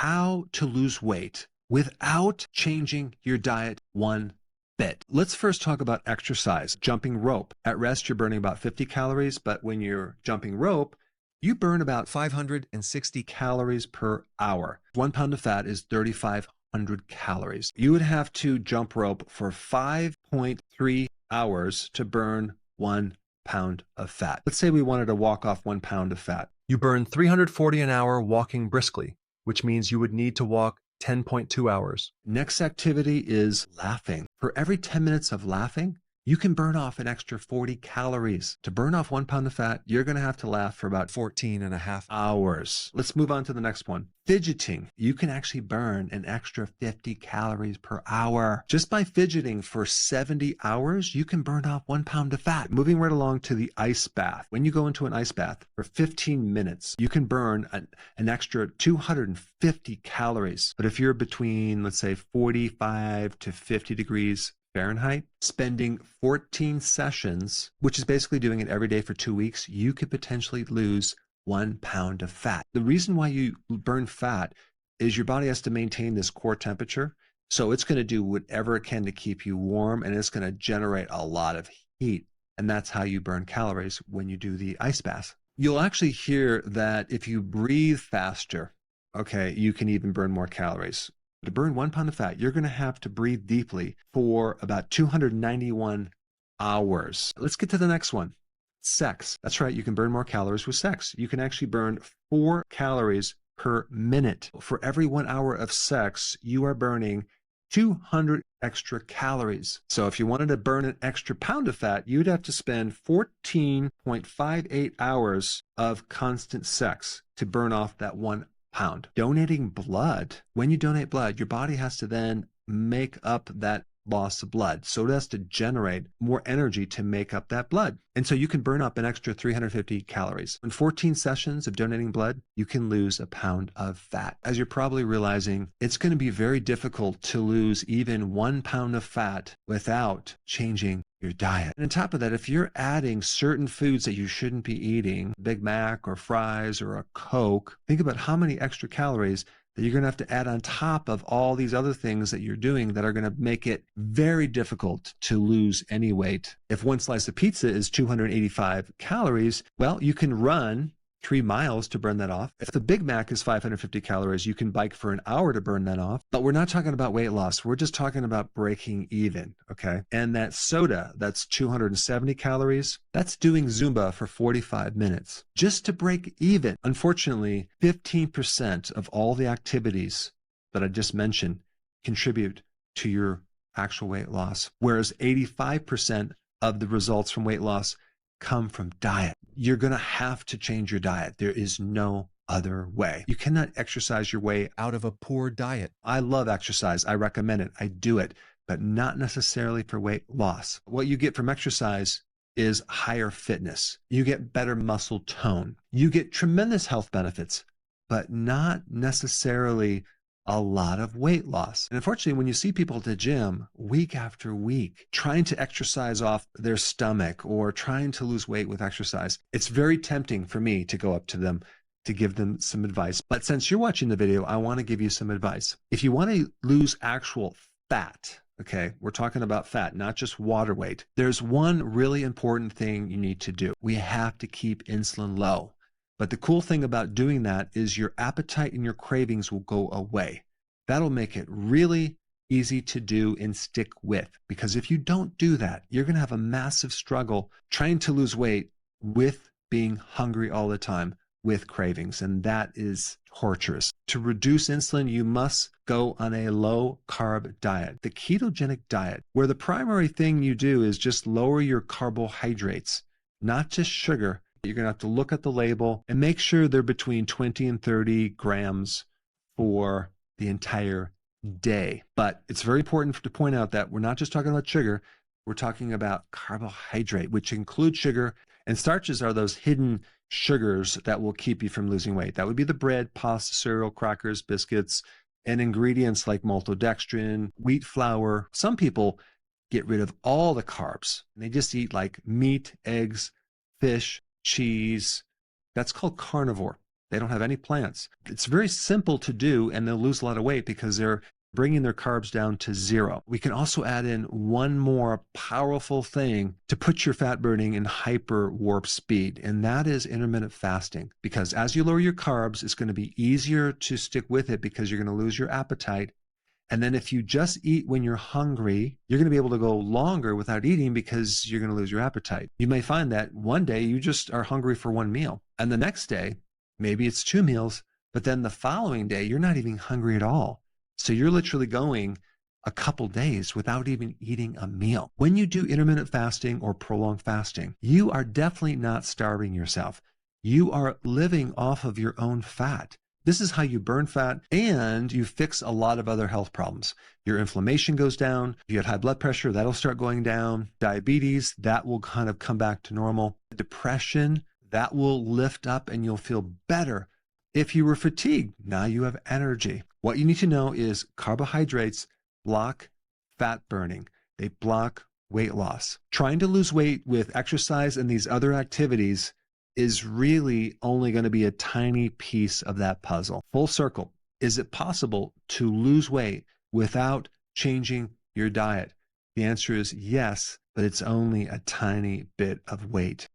how to lose weight without changing your diet one bit. Let's first talk about exercise. Jumping rope. At rest, you're burning about 50 calories, but when you're jumping rope, you burn about 560 calories per hour. 1 pound of fat is 3,500 calories. You would have to jump rope for 5.3 hours to burn 1 pound of fat. Let's say we wanted to walk off 1 pound of fat. You burn 340 an hour walking briskly, which means you would need to walk 10.2 hours. Next activity is laughing. For every 10 minutes of laughing, you can burn off an extra 40 calories. To burn off 1 pound of fat, you're going to have to laugh for about 14.5 hours. Let's move on to the next one. Fidgeting. You can actually burn an extra 50 calories per hour. Just by fidgeting for 70 hours, you can burn off 1 pound of fat. Moving right along to the ice bath. When you go into an ice bath for 15 minutes, you can burn an extra 250 calories. But if you're between, let's say, 45 to 50 degrees Fahrenheit, spending 14 sessions, which is basically doing it every day for 2 weeks, you could potentially lose 1 pound of fat. The reason why you burn fat is your body has to maintain this core temperature. So it's going to do whatever it can to keep you warm, and it's going to generate a lot of heat. And that's how you burn calories when you do the ice bath. You'll actually hear that if you breathe faster, okay, you can even burn more calories. To burn 1 pound of fat, you're going to have to breathe deeply for about 291 hours. Let's get to the next one. Sex. That's right. You can burn more calories with sex. You can actually burn 4 calories per minute. For every 1 hour of sex, you are burning 200 extra calories. So if you wanted to burn an extra pound of fat, you'd have to spend 14.58 hours of constant sex to burn off that 1 pound. Donating blood. When you donate blood, your body has to then make up that loss of blood. So it has to generate more energy to make up that blood. And so you can burn up an extra 350 calories. In 14 sessions of donating blood, you can lose a pound of fat. As you're probably realizing, it's going to be very difficult to lose even 1 pound of fat without changing your diet. And on top of that, if you're adding certain foods that you shouldn't be eating, Big Mac or fries or a Coke, think about how many extra calories that you're going to have to add on top of all these other things that you're doing that are going to make it very difficult to lose any weight. If one slice of pizza is 285 calories, well, you can run 3 miles to burn that off. If the Big Mac is 550 calories, you can bike for an hour to burn that off. But we're not talking about weight loss. We're just talking about breaking even, okay? And that soda, that's 270 calories, that's doing Zumba for 45 minutes just to break even. Unfortunately, 15% of all the activities that I just mentioned contribute to your actual weight loss, whereas 85% of the results from weight loss come from diet. You're going to have to change your diet. There is no other way. You cannot exercise your way out of a poor diet. I love exercise. I recommend it. I do it, but not necessarily for weight loss. What you get from exercise is higher fitness. You get better muscle tone. You get tremendous health benefits, but not necessarily a lot of weight loss. And unfortunately, when you see people at the gym week after week trying to exercise off their stomach or trying to lose weight with exercise, it's very tempting for me to go up to them to give them some advice. But since you're watching the video, I want to give you some advice. If you want to lose actual fat, okay, we're talking about fat, not just water weight, there's one really important thing you need to do. We have to keep insulin low. But the cool thing about doing that is your appetite and your cravings will go away. That'll make it really easy to do and stick with. Because if you don't do that, you're going to have a massive struggle trying to lose weight with being hungry all the time with cravings. And that is torturous. To reduce insulin, you must go on a low carb diet, the ketogenic diet, where the primary thing you do is just lower your carbohydrates, not just sugar. You're going to have to look at the label and make sure they're between 20 and 30 grams for the entire day. But it's very important to point out that we're not just talking about sugar. We're talking about carbohydrate, which includes sugar. And starches are those hidden sugars that will keep you from losing weight. That would be the bread, pasta, cereal, crackers, biscuits, and ingredients like maltodextrin, wheat flour. Some people get rid of all the carbs. And they just eat like meat, eggs, fish, cheese. That's called carnivore. They don't have any plants. It's very simple to do, and they'll lose a lot of weight because they're bringing their carbs down to zero. We can also add in one more powerful thing to put your fat burning in hyper warp speed, and that is intermittent fasting. Because as you lower your carbs, it's going to be easier to stick with it because you're going to lose your appetite. And then if you just eat when you're hungry, you're going to be able to go longer without eating because you're going to lose your appetite. You may find that one day you just are hungry for one meal, and the next day, maybe it's 2 meals, but then the following day, you're not even hungry at all. So you're literally going a couple days without even eating a meal. When you do intermittent fasting or prolonged fasting, you are definitely not starving yourself. You are living off of your own fat. This is how you burn fat, and you fix a lot of other health problems. Your inflammation goes down. If you had high blood pressure, that'll start going down. Diabetes, that will kind of come back to normal. Depression, that will lift up and you'll feel better. If you were fatigued, now you have energy. What you need to know is carbohydrates block fat burning. They block weight loss. Trying to lose weight with exercise and these other activities is really only going to be a tiny piece of that puzzle. Full circle. Is it possible to lose weight without changing your diet? The answer is yes, but it's only a tiny bit of weight.